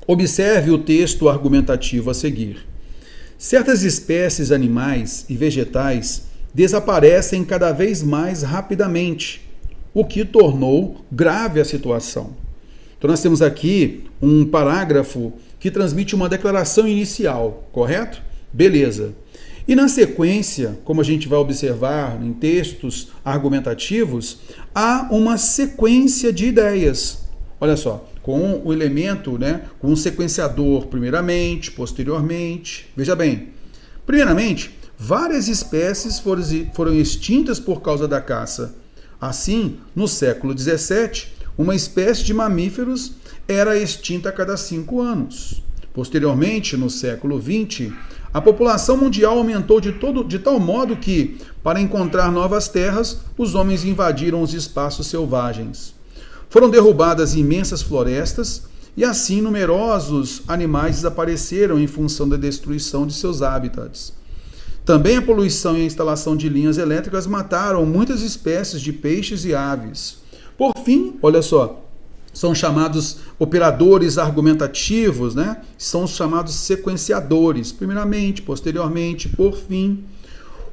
Observe o texto argumentativo a seguir. Certas espécies animais e vegetais desaparecem cada vez mais rapidamente, o que tornou grave a situação. Então nós temos aqui um parágrafo que transmite uma declaração inicial, correto? Beleza. E na sequência, como a gente vai observar em textos argumentativos, há uma sequência de ideias. Olha só, com o elemento, com um sequenciador primeiramente, posteriormente. Veja bem, primeiramente, várias espécies foram extintas por causa da caça. Assim, no século XVII, uma espécie de mamíferos era extinta a cada 5 anos. Posteriormente, no século XX, a população mundial aumentou de tal modo que, para encontrar novas terras, os homens invadiram os espaços selvagens. Foram derrubadas imensas florestas e assim numerosos animais desapareceram em função da destruição de seus hábitats. Também a poluição e a instalação de linhas elétricas mataram muitas espécies de peixes e aves. Por fim, olha só, são chamados operadores argumentativos, são chamados sequenciadores, primeiramente, posteriormente, por fim.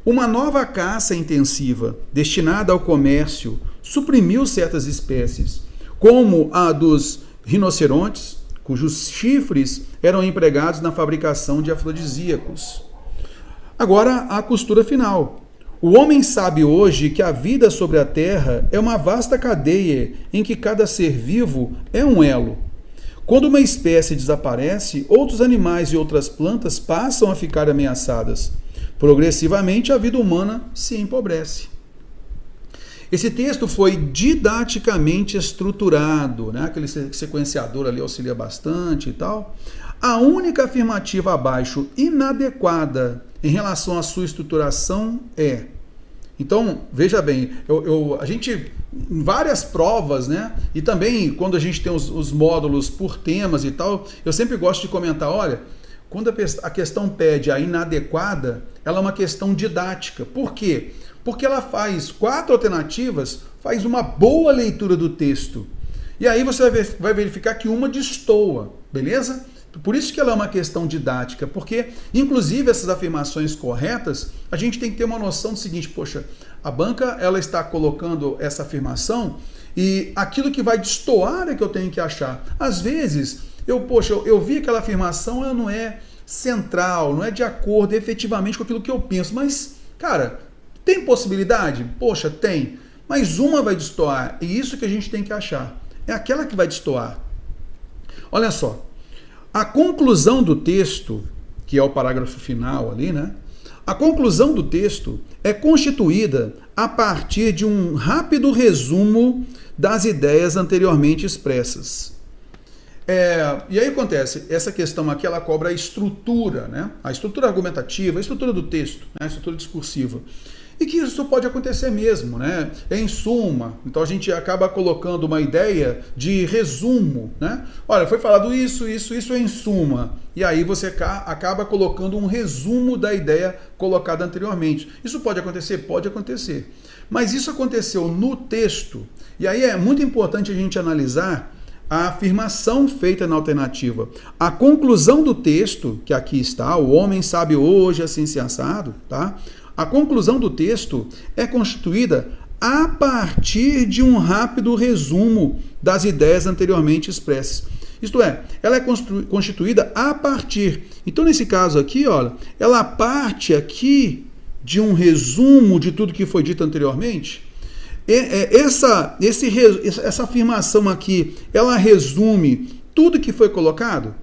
Uma nova caça intensiva, destinada ao comércio, suprimiu certas espécies, como a dos rinocerontes, cujos chifres eram empregados na fabricação de afrodisíacos. Agora, a costura final. O homem sabe hoje que a vida sobre a Terra é uma vasta cadeia em que cada ser vivo é um elo. Quando uma espécie desaparece, outros animais e outras plantas passam a ficar ameaçadas. Progressivamente, a vida humana se empobrece. Esse texto foi didaticamente estruturado, aquele sequenciador ali auxilia bastante e tal. A única afirmativa abaixo inadequada em relação à sua estruturação é... Então, veja bem, a gente, em várias provas, e também quando a gente tem os módulos por temas e tal, eu sempre gosto de comentar, olha, quando a questão pede a inadequada, ela é uma questão didática. Por quê? Porque ela faz 4 alternativas, faz uma boa leitura do texto. E aí você vai verificar que uma destoa, beleza? Por isso que ela é uma questão didática, porque, inclusive, essas afirmações corretas, a gente tem que ter uma noção do seguinte, poxa, a banca ela está colocando essa afirmação e aquilo que vai destoar é que eu tenho que achar. Às vezes, eu vi aquela afirmação, ela não é central, não é de acordo efetivamente com aquilo que eu penso, mas, cara, tem possibilidade? Poxa, tem, mas uma vai destoar, e isso que a gente tem que achar, é aquela que vai destoar. Olha só. A conclusão do texto, que é o parágrafo final ali, a conclusão do texto é constituída a partir de um rápido resumo das ideias anteriormente expressas. E aí acontece, essa questão aqui ela cobra a estrutura, a estrutura argumentativa, a estrutura do texto, a estrutura discursiva. E que isso pode acontecer mesmo, em suma. Então a gente acaba colocando uma ideia de resumo, Olha, foi falado isso em suma. E aí você acaba colocando um resumo da ideia colocada anteriormente. Isso pode acontecer? Pode acontecer. Mas isso aconteceu no texto. E aí é muito importante a gente analisar a afirmação feita na alternativa. A conclusão do texto, que aqui está, o homem sabe hoje assim se assado, tá? A conclusão do texto é constituída a partir de um rápido resumo das ideias anteriormente expressas. Isto é, ela é constituída a partir. Então, nesse caso aqui, olha, ela parte aqui de um resumo de tudo que foi dito anteriormente. Essa afirmação aqui, ela resume tudo que foi colocado?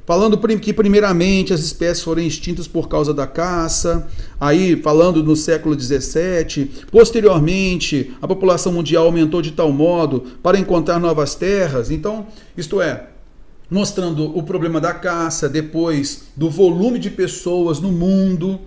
Falando que primeiramente as espécies foram extintas por causa da caça, aí falando no século XVII, posteriormente a população mundial aumentou de tal modo para encontrar novas terras. Então, isto é, mostrando o problema da caça, depois do volume de pessoas no mundo,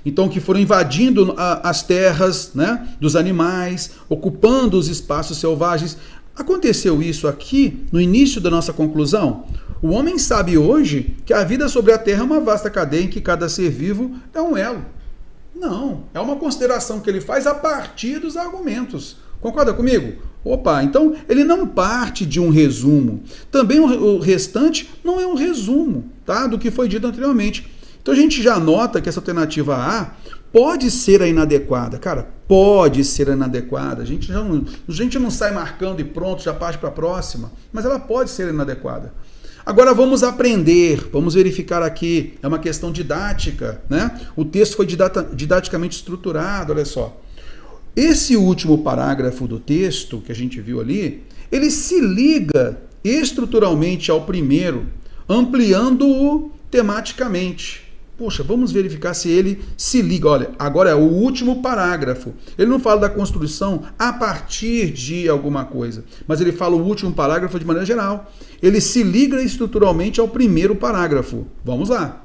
Então, que foram invadindo as terras, dos animais, ocupando os espaços selvagens. Aconteceu isso aqui no início da nossa conclusão? O homem sabe hoje que a vida sobre a Terra é uma vasta cadeia em que cada ser vivo é um elo. Não, é uma consideração que ele faz a partir dos argumentos. Concorda comigo? Opa, então ele não parte de um resumo. Também o restante não é um resumo, tá, do que foi dito anteriormente. Então a gente já nota que essa alternativa A pode ser a inadequada. Cara, pode ser a inadequada. A gente não sai marcando e pronto, já parte para a próxima. Mas ela pode ser inadequada. Agora vamos aprender, vamos verificar aqui. É uma questão didática, né? O texto foi didaticamente estruturado, olha só. Esse último parágrafo do texto que a gente viu ali, ele se liga estruturalmente ao primeiro, ampliando-o tematicamente. Poxa, vamos verificar se ele se liga. Olha, agora é o último parágrafo. Ele não fala da construção a partir de alguma coisa, mas ele fala o último parágrafo de maneira geral. Ele se liga estruturalmente ao primeiro parágrafo. Vamos lá.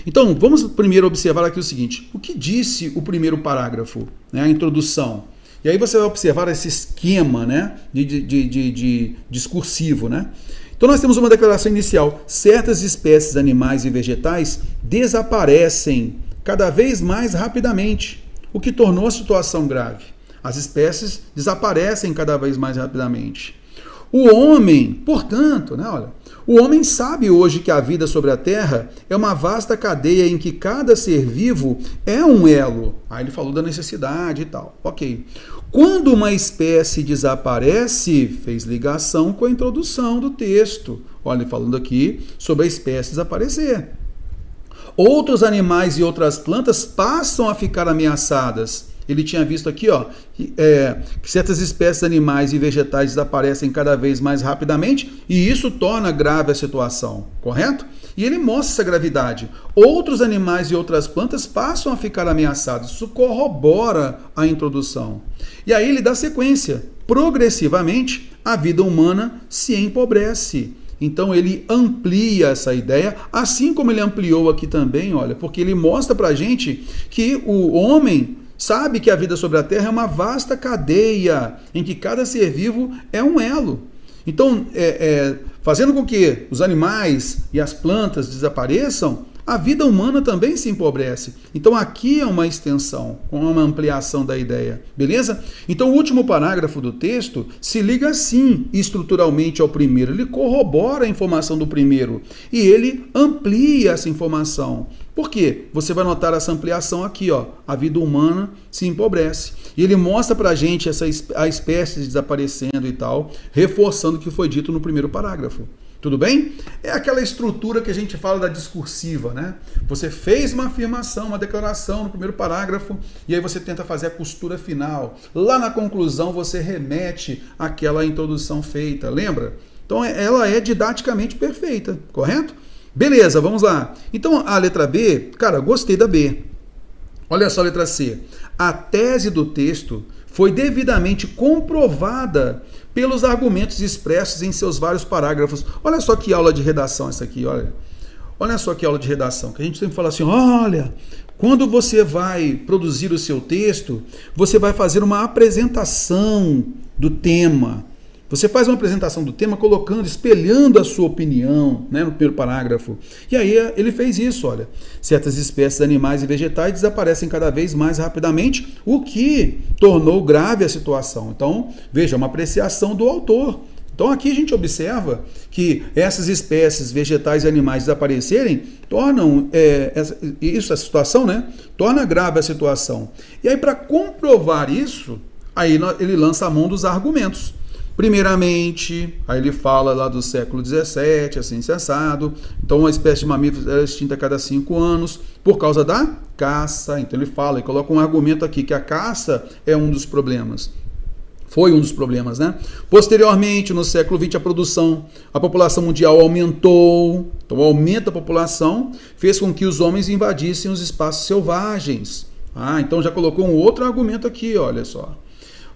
Então, vamos primeiro observar aqui o seguinte. O que disse o primeiro parágrafo, né, a introdução? E aí você vai observar esse esquema, né, de discursivo, né? Então nós temos uma declaração inicial. Certas espécies animais e vegetais desaparecem cada vez mais rapidamente, o que tornou a situação grave. As espécies desaparecem cada vez mais rapidamente. O homem, portanto, né, olha, o homem sabe hoje que a vida sobre a Terra é uma vasta cadeia em que cada ser vivo é um elo. Aí ele falou da necessidade e tal. Ok. Quando uma espécie desaparece, fez ligação com a introdução do texto. Olha, falando aqui sobre a espécie desaparecer. Outros animais e outras plantas passam a ficar ameaçadas. Ele tinha visto aqui, ó, que certas espécies animais e vegetais desaparecem cada vez mais rapidamente e isso torna grave a situação, correto? E ele mostra essa gravidade. Outros animais e outras plantas passam a ficar ameaçados. Isso corrobora a introdução. E aí ele dá sequência. Progressivamente, a vida humana se empobrece. Então ele amplia essa ideia, assim como ele ampliou aqui também, olha, porque ele mostra pra gente que o homem sabe que a vida sobre a Terra é uma vasta cadeia, em que cada ser vivo é um elo. Então, fazendo com que os animais e as plantas desapareçam, a vida humana também se empobrece. Então, aqui é uma extensão, uma ampliação da ideia, beleza? Então, o último parágrafo do texto se liga, sim, estruturalmente ao primeiro. Ele corrobora a informação do primeiro e ele amplia essa informação. Por quê? Você vai notar essa ampliação aqui, ó. A vida humana se empobrece. E ele mostra pra gente a espécie desaparecendo e tal, reforçando o que foi dito no primeiro parágrafo. Tudo bem? É aquela estrutura que a gente fala da discursiva, né? Você fez uma afirmação, uma declaração no primeiro parágrafo, e aí você tenta fazer a costura final. Lá na conclusão você remete àquela introdução feita, lembra? Então ela é didaticamente perfeita, correto? Beleza, vamos lá. Então a letra B, cara, gostei da B. Olha só a letra C. A tese do texto foi devidamente comprovada pelos argumentos expressos em seus vários parágrafos. Olha só que aula de redação essa aqui, olha. Olha só que aula de redação, que a gente sempre fala assim, olha, quando você vai produzir o seu texto, você vai fazer uma apresentação do tema. Você faz uma apresentação do tema colocando, espelhando a sua opinião, né, no primeiro parágrafo. E aí ele fez isso, olha. Certas espécies animais e vegetais desaparecem cada vez mais rapidamente, o que tornou grave a situação. Então, veja, uma apreciação do autor. Então aqui a gente observa que essas espécies vegetais e animais desaparecerem tornam essa situação, né? Torna grave a situação. E aí para comprovar isso, aí ele lança a mão dos argumentos. Primeiramente, aí ele fala lá do século XVII, assim, cessado. Então, uma espécie de mamíferos era extinta a cada 5 anos por causa da caça. Então, ele fala e coloca um argumento aqui, que a caça é um dos problemas. Foi um dos problemas, né? Posteriormente, no século XX, a população mundial aumentou. Então, o aumento da população fez com que os homens invadissem os espaços selvagens. Então já colocou um outro argumento aqui, olha só.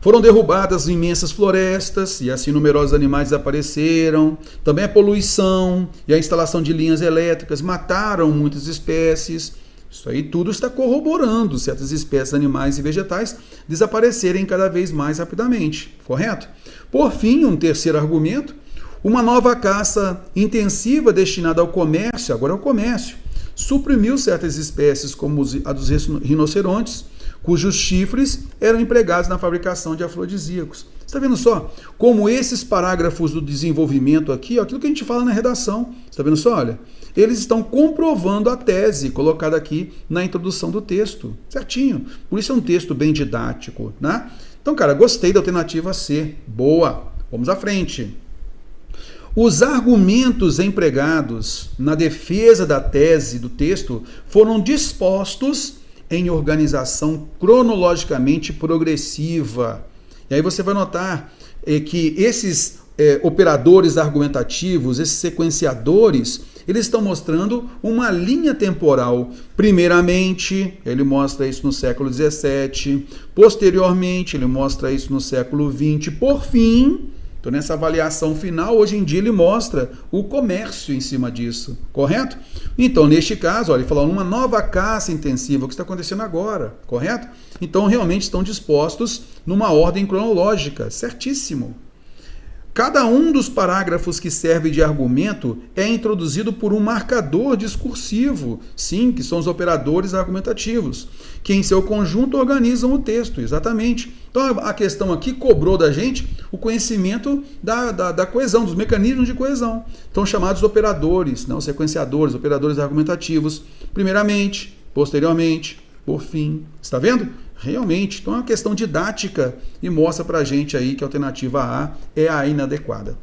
Foram derrubadas imensas florestas e assim numerosos animais desapareceram. Também a poluição e a instalação de linhas elétricas mataram muitas espécies. Isso aí tudo está corroborando certas espécies animais e vegetais desaparecerem cada vez mais rapidamente, correto? Por fim, um terceiro argumento, uma nova caça intensiva destinada ao comércio, agora ao comércio, suprimiu certas espécies como a dos rinocerontes, cujos chifres eram empregados na fabricação de afrodisíacos. Está vendo só como esses parágrafos do desenvolvimento aqui, ó, aquilo que a gente fala na redação, está vendo só? Olha, eles estão comprovando a tese colocada aqui na introdução do texto, certinho. Por isso é um texto bem didático, né? Então, cara, gostei da alternativa C. Boa. Vamos à frente. Os argumentos empregados na defesa da tese do texto foram dispostos em organização cronologicamente progressiva. E aí você vai notar que esses operadores argumentativos, esses sequenciadores, eles estão mostrando uma linha temporal. Primeiramente, ele mostra isso no século XVII. Posteriormente, ele mostra isso no século XX. Por fim, então nessa avaliação final, hoje em dia ele mostra o comércio em cima disso, correto? Então, neste caso, olha, ele falou uma nova caça intensiva, o que está acontecendo agora, correto? Então, realmente estão dispostos numa ordem cronológica, certíssimo. Cada um dos parágrafos que serve de argumento é introduzido por um marcador discursivo, sim, que são os operadores argumentativos, que em seu conjunto organizam o texto, exatamente. Então a questão aqui cobrou da gente o conhecimento da coesão, dos mecanismos de coesão. Então chamados operadores, não sequenciadores, operadores argumentativos, primeiramente, posteriormente, por fim. Está vendo? Realmente, então é uma questão didática e mostra pra gente aí que a alternativa A é a inadequada.